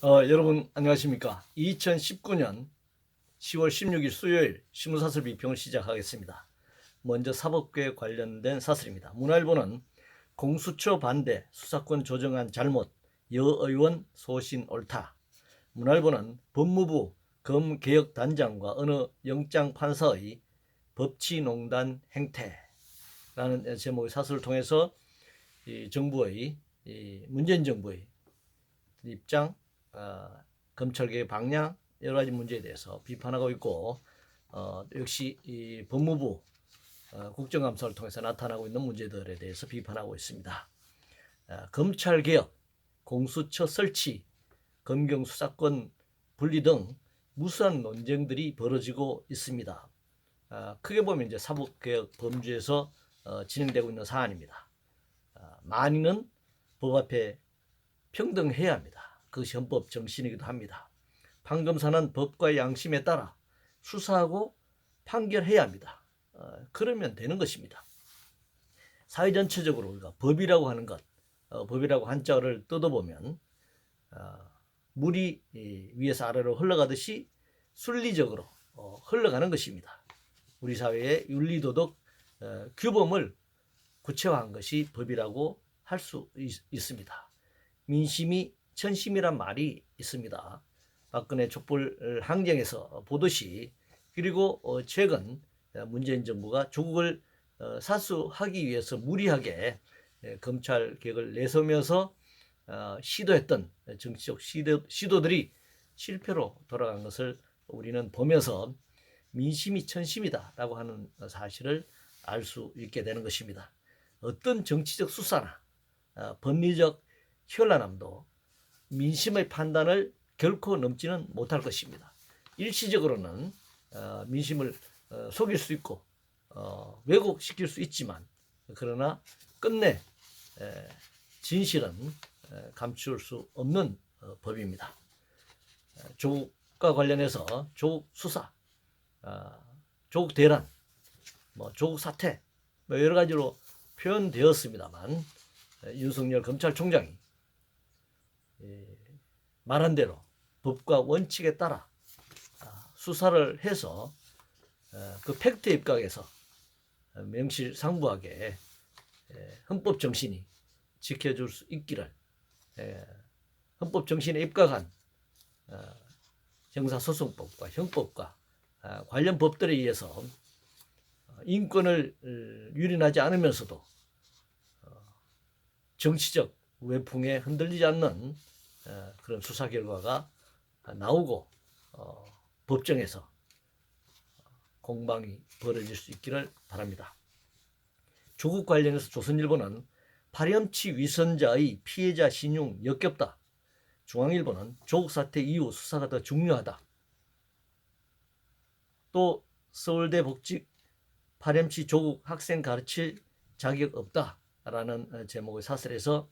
여러분 안녕하십니까? 2019년 10월 16일 수요일 신문사설 비평을 시작하겠습니다. 먼저 사법계에 관련된 사설입니다. 문화일보는 공수처 반대 수사권 조정안 잘못 여 의원 소신 옳다. 문화일보는 법무부 검개혁단장과 어느 영장판사의 법치농단 행태라는 제목의 사설을 통해서 문재인 정부의 입장, 검찰개혁 방향 여러 가지 문제에 대해서 비판하고 있고, 역시 이 법무부 국정감사를 통해서 나타나고 있는 문제들에 대해서 비판하고 있습니다. 검찰개혁, 공수처 설치, 검경수사권 분리 등 무수한 논쟁들이 벌어지고 있습니다. 크게 보면 이제 사법개혁 범주에서 진행되고 있는 사안입니다. 만인은 법 앞에 평등해야 합니다. 그것이 헌법 정신이기도 합니다. 판검사는 법과 양심에 따라 수사하고 판결해야 합니다. 그러면 되는 것입니다. 사회 전체적으로 우리가 법이라고 하는 것, 법이라고 한자를 뜯어보면 물이 위에서 아래로 흘러가듯이 순리적으로 흘러가는 것입니다. 우리 사회의 윤리도덕 규범을 구체화한 것이 법이라고 할 수 있습니다. 민심이 천심이란 말이 있습니다. 박근혜 촛불 항쟁에서 보듯이, 그리고 최근 문재인 정부가 조국을 사수하기 위해서 무리하게 검찰 개혁을 내세우면서 시도했던 정치적 시도들이 실패로 돌아간 것을 우리는 보면서 민심이 천심이다라고 하는 사실을 알 수 있게 되는 것입니다. 어떤 정치적 수사나 법리적 현란함도 민심의 판단을 결코 넘지는 못할 것입니다. 일시적으로는 민심을 속일 수 있고 왜곡시킬 수 있지만, 그러나 끝내 진실은 감출 수 없는 법입니다. 조국과 관련해서 조국 수사, 조국 대란, 조국 사태 여러 가지로 표현되었습니다만, 윤석열 검찰총장이 말한 대로 법과 원칙에 따라 수사를 해서 그 팩트에 입각해서 명실상부하게 헌법 정신이 지켜줄 수 있기를, 헌법 정신에 입각한 형사소송법과 형법과 관련 법들에 의해서 인권을 유린하지 않으면서도 정치적 외풍에 흔들리지 않는 그런 수사 결과가 나오고 법정에서 공방이 벌어질 수 있기를 바랍니다. 조국 관련해서 조선일보는 파렴치 위선자의 피해자 신용 역겹다. 중앙일보는 조국 사태 이후 수사가 더 중요하다. 또 서울대 복직 파렴치 조국 학생 가르칠 자격 없다라는 제목의 사설에서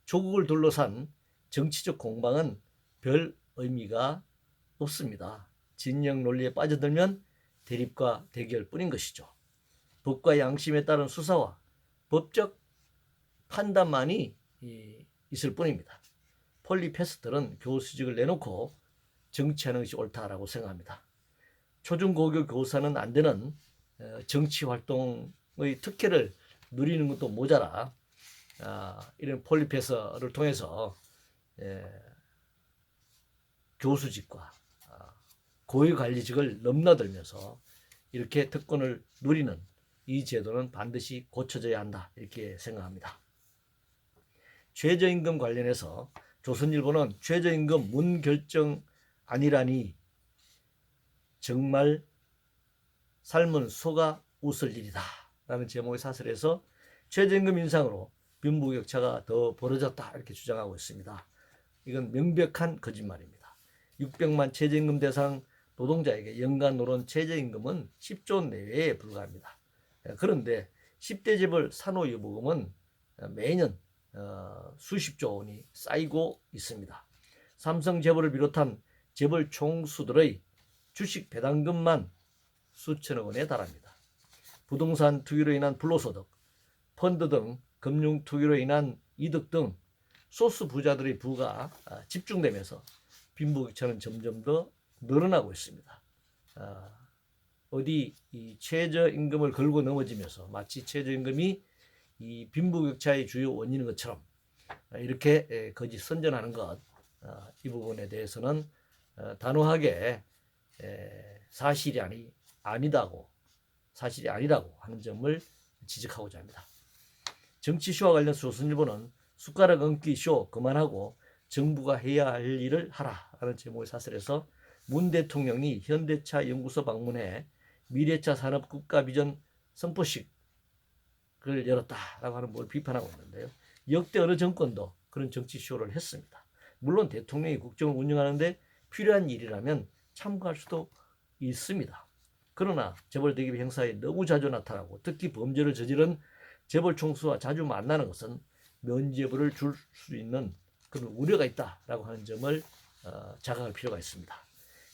조국을 둘러싼 정치적 공방은 별 의미가 없습니다. 진영 논리에 빠져들면 대립과 대결뿐인 것이죠. 법과 양심에 따른 수사와 법적 판단만이 있을 뿐입니다. 폴리패스들은 교수직을 내놓고 정치하는 것이 옳다라고 생각합니다. 초중고교 교사는 안 되는 정치활동의 특혜를 누리는 것도 모자라 이런 폴리패스를 통해서 교수직과 고위관리직을 넘나들면서 이렇게 특권을 누리는 이 제도는 반드시 고쳐져야 한다, 이렇게 생각합니다. 최저임금 관련해서 조선일보는 최저임금 문결정 아니라니 정말 삶은 속아 웃을 일이다 라는 제목의 사설에서 최저임금 인상으로 빈부격차가 더 벌어졌다, 이렇게 주장하고 있습니다. 이건 명백한 거짓말입니다. 600만 최저임금 대상 노동자에게 연간 노론 최저임금은 10조 원 내외에 불과합니다. 그런데 10대 재벌 산후유보금은 매년 수십조 원이 쌓이고 있습니다. 삼성 재벌을 비롯한 재벌 총수들의 주식 배당금만 수천억 원에 달합니다. 부동산 투기로 인한 불로소득, 펀드 등 금융 투기로 인한 이득 등 소수 부자들의 부가 집중되면서 빈부격차는 점점 더 늘어나고 있습니다. 어디 이 최저임금을 걸고 넘어지면서 마치 최저임금이 이 빈부격차의 주요 원인인 것처럼 이렇게 거짓 선전하는 것, 이 부분에 대해서는 단호하게 사실이 아니다고 하는 점을 지적하고자 합니다. 정치쇼와 관련해서 조선일보는 숟가락 얹기 쇼 그만하고 정부가 해야 할 일을 하라라는 제목의 사설에서 문 대통령이 현대차 연구소 방문해 미래차 산업 국가 비전 선포식을 열었다라고 하는 걸 비판하고 있는데요. 역대 어느 정권도 그런 정치쇼를 했습니다. 물론 대통령이 국정을 운영하는데 필요한 일이라면 참고할 수도 있습니다. 그러나 재벌 대기업 행사에 너무 자주 나타나고 특히 범죄를 저지른 재벌 총수와 자주 만나는 것은 면죄부를 줄 수 있는 그런 우려가 있다라고 하는 점을 자각할 필요가 있습니다.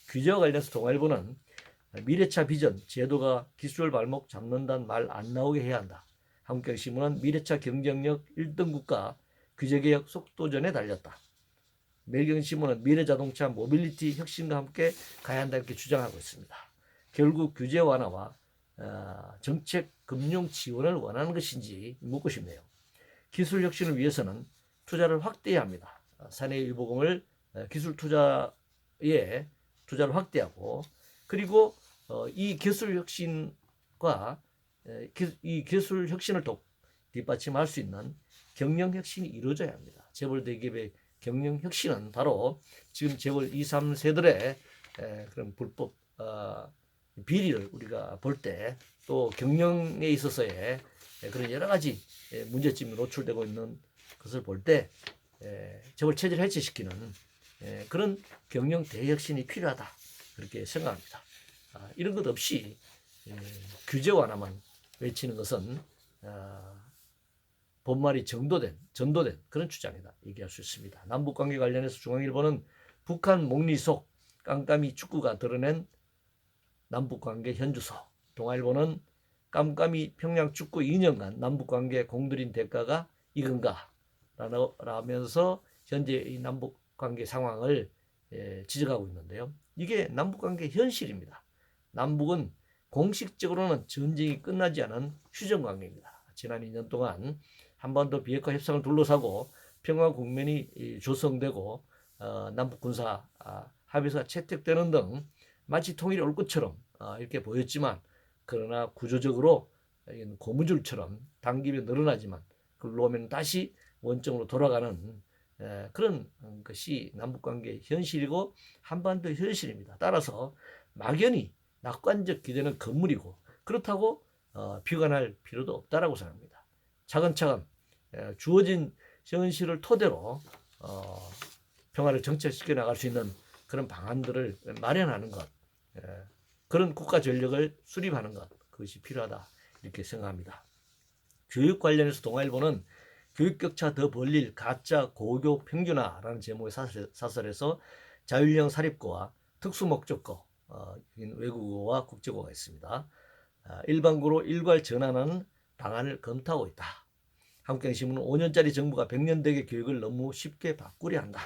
규제와 관련해서 동아일보는 미래차 비전 제도가 기술 발목 잡는다는 말 안 나오게 해야 한다. 한국경신문은 미래차 경쟁력 1등 국가 규제개혁 속도전에 달렸다. 매일경신문은 미래자동차 모빌리티 혁신과 함께 가야 한다 이렇게 주장하고 있습니다. 결국 규제 완화와 정책 금융 지원을 원하는 것인지 묻고 싶네요. 기술 혁신을 위해서는 투자를 확대해야 합니다. 사내일보공을 기술 투자에 투자를 확대하고 그리고 이 기술 혁신과 이 기술 혁신을 뒷받침할 수 있는 경영 혁신이 이루어져야 합니다. 재벌 대기업의 경영 혁신은 바로 지금 재벌 2, 3세들의 그런 불법 비리를 우리가 볼 때 또 경영에 있어서의 그런 여러 가지 문제점이 노출되고 있는 것을 볼 때 재벌 체제를 해체시키는 그런 경영 대혁신이 필요하다 그렇게 생각합니다. 이런 것 없이 규제 완화만 외치는 것은 본말이 전도된 그런 주장이다 얘기할 수 있습니다. 남북관계 관련해서 중앙일보는 북한 목리 속 깜깜이 축구가 드러낸 남북관계 현주소, 동아일보는 깜깜이 평양 축구 2년간 남북관계 공들인 대가가 이건가 라면서 현재 이 남북관계 상황을 지적하고 있는데요. 이게 남북관계 현실입니다. 남북은 공식적으로는 전쟁이 끝나지 않은 휴전관계입니다. 지난 2년 동안 한반도 비핵화 협상을 둘러싸고 평화 국면이 조성되고 남북 군사 합의서가 채택되는 등 마치 통일이 올 것처럼 이렇게 보였지만 그러나 구조적으로 고무줄처럼 당김에 늘어나지만 그걸로 오면 다시 원점으로 돌아가는 그런 것이 남북관계 현실이고 한반도 현실입니다. 따라서 막연히 낙관적 기대는 건물이고 그렇다고 비관할 필요도 없다라고 생각합니다. 차근차근 주어진 현실을 토대로 평화를 정착시켜 나갈 수 있는 그런 방안들을 마련하는 것, 그런 국가 전력을 수립하는 것, 그것이 필요하다 이렇게 생각합니다. 교육 관련해서 동아일보는 교육격차 더 벌릴 가짜 고교 평준화라는 제목의 사설에서 자율형 사립고와 특수목적고, 외국어와 국제고가 있습니다. 일반고로 일괄 전환하는 방안을 검토하고 있다. 한국경제신문은 5년짜리 정부가 100년대계 교육을 너무 쉽게 바꾸려 한다.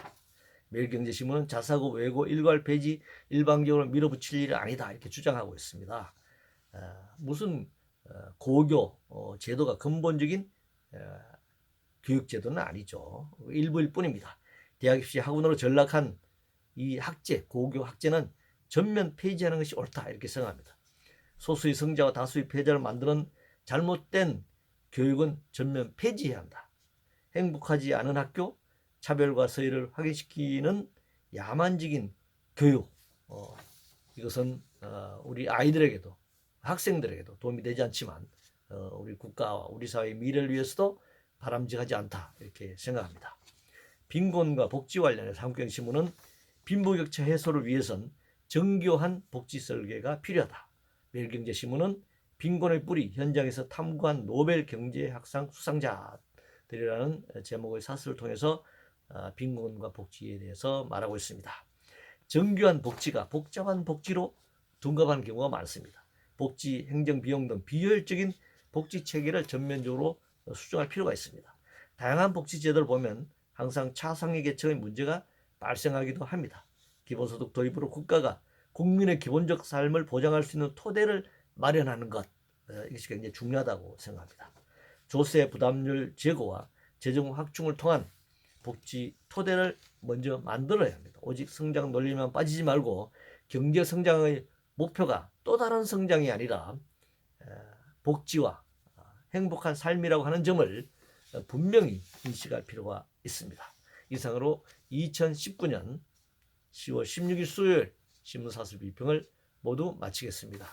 매일경제신문은 자사고 외고 일괄 폐지 일방적으로 밀어붙일 일이 아니다 이렇게 주장하고 있습니다. 무슨 고교 제도가 근본적인 교육제도는 아니죠. 일부일 뿐입니다. 대학 입시 학원으로 전락한 이 학제, 고교 학제는 전면 폐지하는 것이 옳다 이렇게 생각합니다. 소수의 성자와 다수의 패자를 만드는 잘못된 교육은 전면 폐지해야 한다. 행복하지 않은 학교, 차별과 서열을 확인시키는 야만적인 교육, 이것은 우리 아이들에게도 학생들에게도 도움이 되지 않지만 우리 국가와 우리 사회의 미래를 위해서도 바람직하지 않다 이렇게 생각합니다. 빈곤과 복지 관련해서 한국경제신문은 빈부격차 해소를 위해선 정교한 복지 설계가 필요하다. 매일경제신문은 빈곤의 뿌리 현장에서 탐구한 노벨 경제학상 수상자들이라는 제목의 사설을 통해서 빈곤과 복지에 대해서 말하고 있습니다. 정교한 복지가 복잡한 복지로 둔갑하는 경우가 많습니다. 복지, 행정, 비용 등 비효율적인 복지 체계를 전면적으로 수정할 필요가 있습니다. 다양한 복지 제도를 보면 항상 차상위 계층의 문제가 발생하기도 합니다. 기본소득 도입으로 국가가 국민의 기본적 삶을 보장할 수 있는 토대를 마련하는 것, 이것이 굉장히 중요하다고 생각합니다. 조세 부담률 제고와 재정 확충을 통한 복지 토대를 먼저 만들어야 합니다. 오직 성장 논리만 빠지지 말고 경제 성장의 목표가 또 다른 성장이 아니라 복지와 행복한 삶이라고 하는 점을 분명히 인식할 필요가 있습니다. 이상으로 2019년 10월 16일 수요일 신문사설 비평을 모두 마치겠습니다.